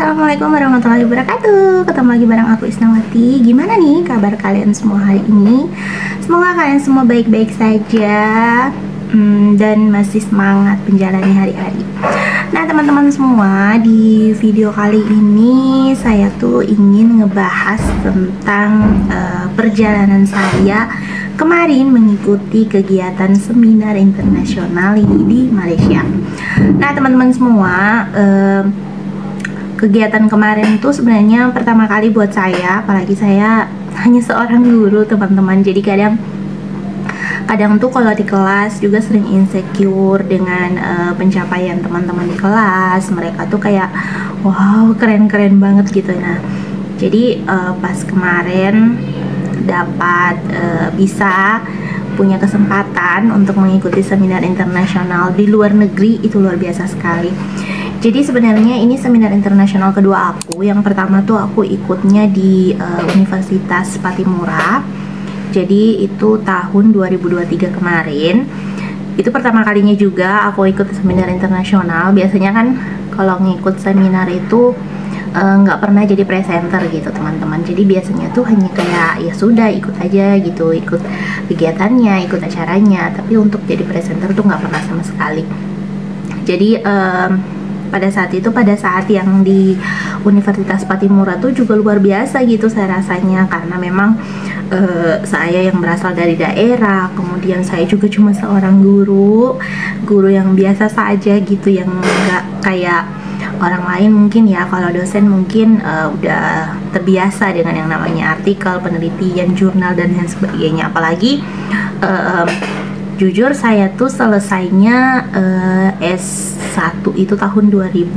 Assalamualaikum warahmatullahi wabarakatuh. Ketemu lagi bareng aku Isnawati. Gimana nih kabar kalian semua hari ini? Semoga kalian semua baik-baik saja dan masih semangat menjalani hari-hari. Nah teman-teman semua, di video kali ini saya tuh ingin ngebahas tentang perjalanan saya kemarin mengikuti kegiatan seminar internasional ini di Malaysia. Nah teman-teman semua, kegiatan kemarin itu sebenarnya pertama kali buat saya, apalagi saya hanya seorang guru teman-teman. Jadi kadang tuh kalau di kelas juga sering insecure dengan pencapaian teman-teman di kelas. Mereka tuh kayak wow keren-keren banget gitu. Nah jadi pas kemarin dapat bisa punya kesempatan untuk mengikuti seminar internasional di luar negeri, itu luar biasa sekali. Jadi sebenarnya ini seminar internasional kedua aku. Yang pertama tuh aku ikutnya di Universitas Patimura. Jadi itu tahun 2023 kemarin. Itu pertama kalinya juga aku ikut seminar internasional. Biasanya kan kalau ngikut seminar itu nggak pernah jadi presenter gitu teman-teman. Jadi biasanya tuh hanya kayak ya sudah ikut aja gitu, ikut kegiatannya, ikut acaranya. Tapi untuk jadi presenter tuh nggak pernah sama sekali. Jadi pada saat yang di Universitas Patimura tuh juga luar biasa gitu saya rasanya, karena memang saya yang berasal dari daerah, kemudian saya juga cuma seorang guru yang biasa saja gitu, yang nggak kayak orang lain mungkin ya. Kalau dosen mungkin udah terbiasa dengan yang namanya artikel, penelitian, jurnal dan lain sebagainya. Apalagi jujur saya tuh selesainya S1 itu tahun 2015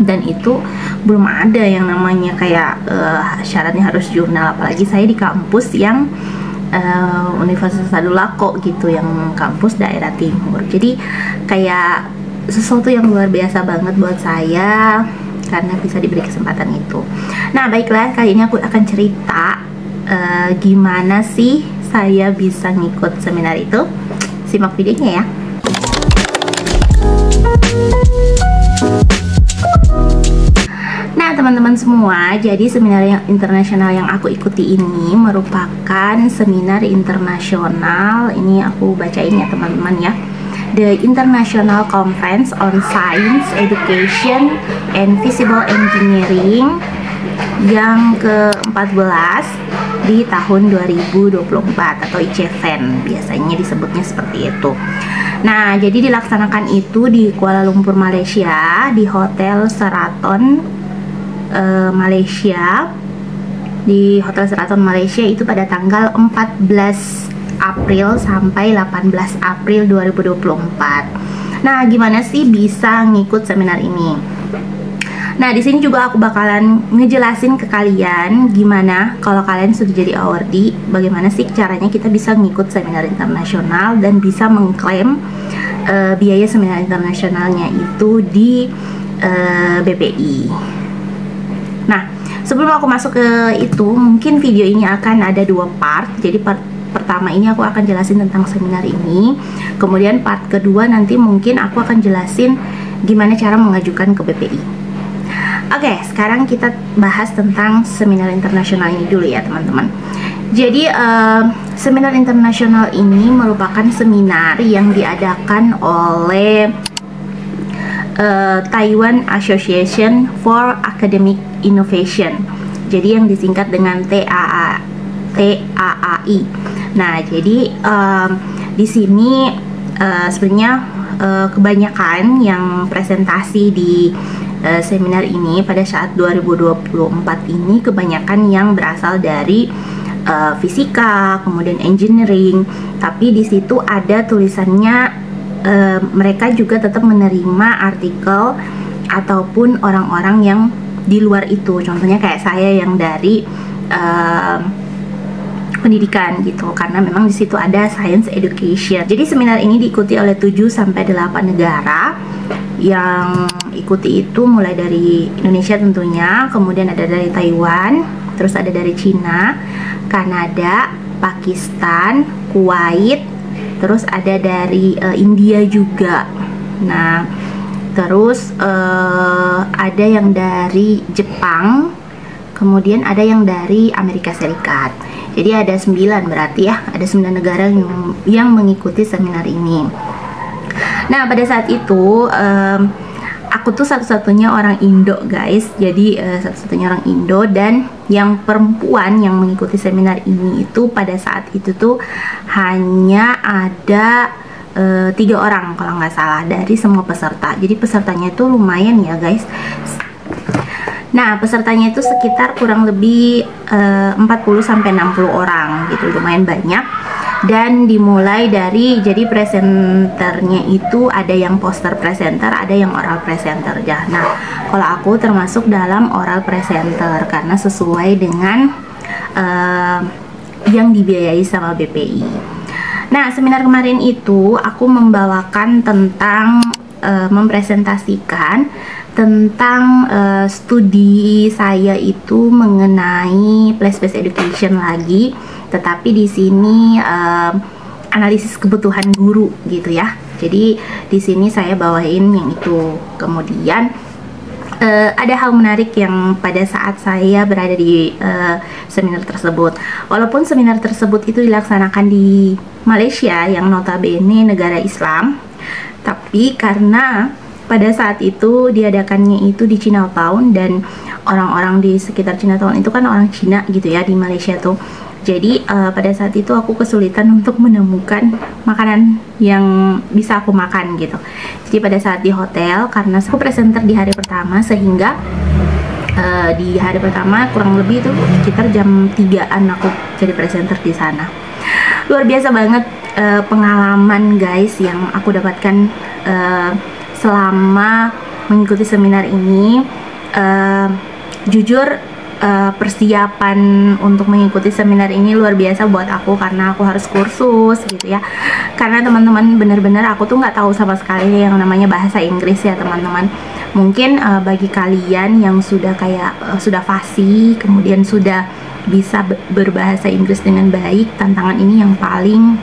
dan itu belum ada yang namanya kayak syaratnya harus jurnal. Apalagi saya di kampus yang Universitas Sadulako gitu, yang kampus daerah timur. Jadi kayak sesuatu yang luar biasa banget buat saya karena bisa diberi kesempatan itu. Nah baiklah, kali ini aku akan cerita gimana sih saya bisa ngikut seminar itu. Simak videonya ya. Nah teman-teman semua, jadi seminar yang internasional yang aku ikuti ini merupakan seminar internasional. Ini aku bacain ya teman-teman ya. The International Conference on Science, Education, and Feasible Engineering yang ke-14 di tahun 2024 atau ICEVEN biasanya disebutnya seperti itu. Nah jadi dilaksanakan itu di Kuala Lumpur, Malaysia, di Hotel Sheraton Malaysia. Di Hotel Sheraton Malaysia itu pada tanggal 14 April sampai 18 April 2024. Nah gimana sih bisa ngikut seminar ini? Nah di sini juga aku bakalan ngejelasin ke kalian gimana kalau kalian sudah jadi awardee, bagaimana sih caranya kita bisa ngikut seminar internasional dan bisa mengklaim biaya seminar internasionalnya itu di BPI. Nah sebelum aku masuk ke itu, mungkin video ini akan ada dua part. Jadi part pertama ini aku akan jelasin tentang seminar ini, kemudian part kedua nanti mungkin aku akan jelasin gimana cara mengajukan ke BPI. Oke, sekarang kita bahas tentang seminar internasional ini dulu ya teman-teman. Jadi seminar internasional ini merupakan seminar yang diadakan oleh Taiwan Association for Academic Innovation. Jadi yang disingkat dengan TAAI. Nah, jadi di sini sebenarnya kebanyakan yang presentasi di seminar ini pada saat 2024 ini kebanyakan yang berasal dari fisika, kemudian engineering. Tapi di situ ada tulisannya mereka juga tetap menerima artikel ataupun orang-orang yang di luar itu. Contohnya kayak saya yang dari pendidikan gitu, karena memang di situ ada science education. Jadi seminar ini diikuti oleh 7 sampai 8 negara. Yang ikuti itu mulai dari Indonesia tentunya, kemudian ada dari Taiwan, terus ada dari Cina, Kanada, Pakistan, Kuwait, terus ada dari India juga. Nah terus ada yang dari Jepang, kemudian ada yang dari Amerika Serikat. Jadi ada 9 berarti ya, ada 9 negara yang mengikuti seminar ini. Nah pada saat itu aku tuh satu-satunya orang Indo guys, jadi satu-satunya orang Indo, dan yang perempuan yang mengikuti seminar ini itu pada saat itu tuh hanya ada 3 orang kalau nggak salah dari semua peserta. Jadi pesertanya itu lumayan ya guys. Nah pesertanya itu sekitar kurang lebih 40-60 orang gitu, lumayan banyak. Dan dimulai dari, jadi presenternya itu ada yang poster presenter, ada yang oral presenter ya. Nah kalau aku termasuk dalam oral presenter karena sesuai dengan yang dibiayai sama BPI. Nah seminar kemarin itu aku membawakan tentang mempresentasikan tentang studi saya itu mengenai place-based education lagi, tetapi di sini analisis kebutuhan guru gitu ya. Jadi di sini saya bawain yang itu. Kemudian ada hal menarik yang pada saat saya berada di seminar tersebut. Walaupun seminar tersebut itu dilaksanakan di Malaysia yang notabene negara Islam, tapi karena pada saat itu diadakannya itu di Chinatown dan orang-orang di sekitar Chinatown itu kan orang Cina gitu ya di Malaysia tuh. Jadi pada saat itu aku kesulitan untuk menemukan makanan yang bisa aku makan gitu. Jadi pada saat di hotel, karena aku presenter di hari pertama, sehingga di hari pertama kurang lebih itu sekitar jam 3-an aku jadi presenter di sana. Luar biasa banget pengalaman guys yang aku dapatkan selama mengikuti seminar ini. Jujur persiapan untuk mengikuti seminar ini luar biasa buat aku, karena aku harus kursus gitu ya. Karena teman-teman, bener-bener aku tuh nggak tahu sama sekali yang namanya bahasa Inggris ya teman-teman. Mungkin bagi kalian yang sudah kayak sudah fasih, kemudian sudah bisa berbahasa Inggris dengan baik, tantangan ini yang paling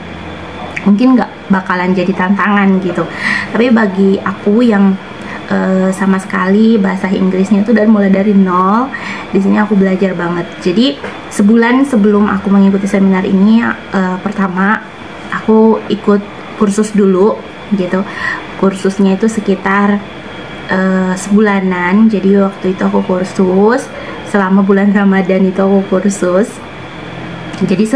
mungkin nggak bakalan jadi tantangan gitu. Tapi bagi aku yang sama sekali bahasa Inggrisnya itu dan mulai dari nol, di sini aku belajar banget. Jadi sebulan sebelum aku mengikuti seminar ini, pertama aku ikut kursus dulu gitu. Kursusnya itu sekitar sebulanan. Jadi waktu itu aku kursus selama bulan Ramadan, itu aku kursus. Jadi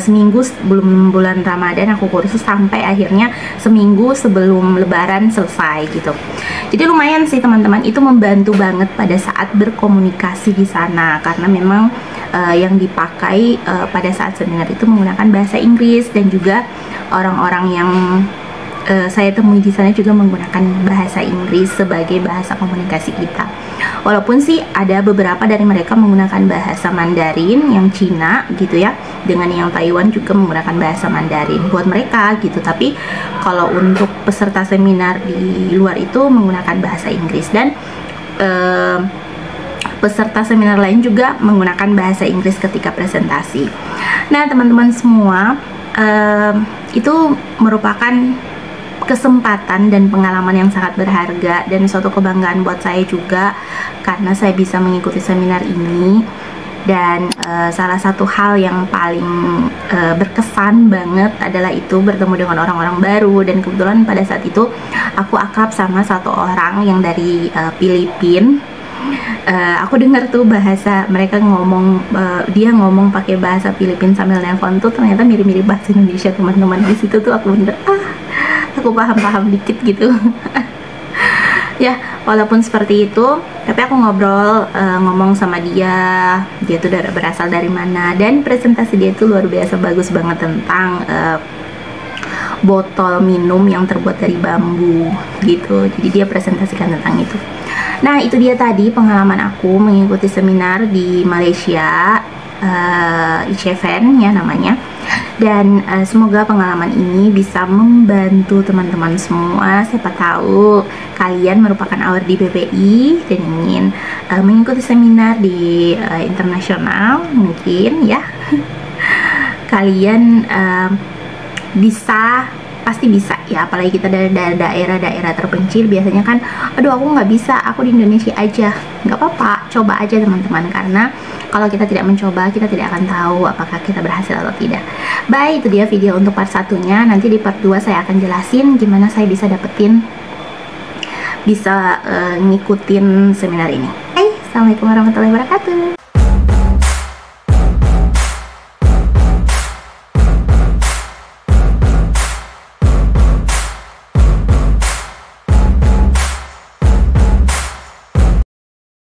seminggu sebelum bulan Ramadan aku kursus sampai akhirnya seminggu sebelum Lebaran selesai gitu. Jadi lumayan sih teman-teman, itu membantu banget pada saat berkomunikasi di sana, karena memang yang dipakai pada saat seminar itu menggunakan bahasa Inggris, dan juga orang-orang yang saya temui di sana juga menggunakan bahasa Inggris sebagai bahasa komunikasi kita. Walaupun sih ada beberapa dari mereka menggunakan bahasa Mandarin yang Cina gitu ya, dengan yang Taiwan juga menggunakan bahasa Mandarin buat mereka gitu. Tapi kalau untuk peserta seminar di luar itu menggunakan bahasa Inggris, dan peserta seminar lain juga menggunakan bahasa Inggris ketika presentasi. Nah teman-teman semua, itu merupakan kesempatan dan pengalaman yang sangat berharga dan suatu kebanggaan buat saya juga, karena saya bisa mengikuti seminar ini. Dan salah satu hal yang paling berkesan banget adalah itu bertemu dengan orang-orang baru. Dan kebetulan pada saat itu aku akrab sama satu orang yang dari Filipina. Aku dengar tuh bahasa mereka ngomong, dia ngomong pakai bahasa Filipina sambil nelpon tuh ternyata mirip-mirip bahasa Indonesia teman-teman. Di situ tuh aku bener aku paham-paham dikit gitu. Ya walaupun seperti itu, tapi aku ngobrol, ngomong sama dia tuh berasal dari mana, dan presentasi dia tuh luar biasa bagus banget tentang botol minum yang terbuat dari bambu gitu. Jadi dia presentasikan tentang itu. Nah itu dia tadi pengalaman aku mengikuti seminar di Malaysia, ICEVEN ya namanya. Dan semoga pengalaman ini bisa membantu teman-teman semua. Siapa tahu kalian merupakan awardee BPI dan ingin mengikuti seminar di internasional, mungkin ya kalian bisa pasti bisa ya, apalagi kita dari daerah-daerah terpencil. Biasanya kan, aduh aku nggak bisa, aku di Indonesia aja. Nggak apa-apa, coba aja teman-teman, karena kalau kita tidak mencoba, kita tidak akan tahu apakah kita berhasil atau tidak. Baik, itu dia video untuk part 1-nya. Nanti di part 2 saya akan jelasin gimana saya bisa ngikutin seminar ini. Assalamualaikum warahmatullahi wabarakatuh.